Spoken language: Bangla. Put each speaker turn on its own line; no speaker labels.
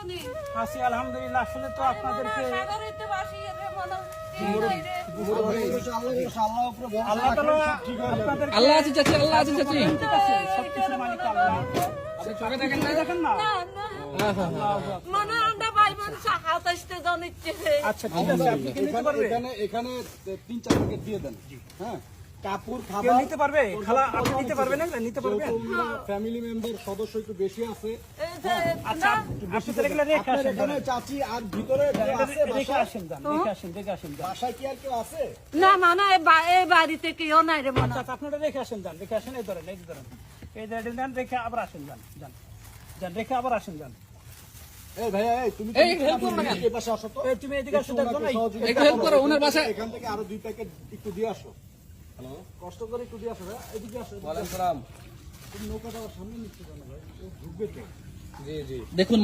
নি?
আছি আলহামদুলিল্লাহ। আসলে তো আপনাদেরকে
সাগরিতে বাসি রে মনে
আল্লাহ তাআলা আপনাদেরকে
আল্লাহ আছে চাচি, আল্লাহ আছে চাচি।
ঠিক আছে, সবকিছুর মালিক আল্লাহ।
চোখে দেখেন না?
দেখেন না?
না না মনে আমরা ভাই মানুষ হাত আসতে জানিচ্ছে।
আচ্ছা ঠিক আছে, আপনি কি নিতে পারবে?
এখানে 3-4 প্যাকেট দিয়ে দেন। হ্যাঁ, কাপড়
কেউ
খাবার
নিতে পারবে? খালা আপনি নিতে পারবেন না? নিতে পারবেন?
ফ্যামিলি মেম্বার সদস্য একটু বেশি আছে।
এই যে
আচ্ছা, আপনি তো এগুলো রেখে
আপনার
আসেন।
এখানে চাচি আর ভিতরে কেউ আছে
রেখে
বাসায়?
আসেন যান, রেখে আসেন, রেখে আসেন যান।
বাসায় কি আর কেউ আছে?
না মানে এই বাড়িতে কেউ নাই রে মনে।
আচ্ছা, আপনারা রেখে আসেন যান, রেখে আসেন, এই ধরেন, এই ধরেন। এই ধরেন নেন, রেখে আবার আসেন যান, যান। যান, রেখে আবার আসেন যান।
এই ভাইয়া, এই তুমি
এই, help করো না কেন?
এই পাশে আসো তো।
এই তুমি এদিকে আসো, দেখো না?
একটু help করো, ওনার বাসায়।
এখান থেকে আরো 2 প্যাকেট একটু দিয়ে আসো। হ্যালো, কষ্ট করে একটু দিয়ে আসো ভাই, এদিকে আসো।
ওয়ালাইকুম সালাম।
তুমি নৌকাটা সামনে নিচ্ছ কেন ভাই? ও ঢুকবে তো।
জি জি।
দেখুন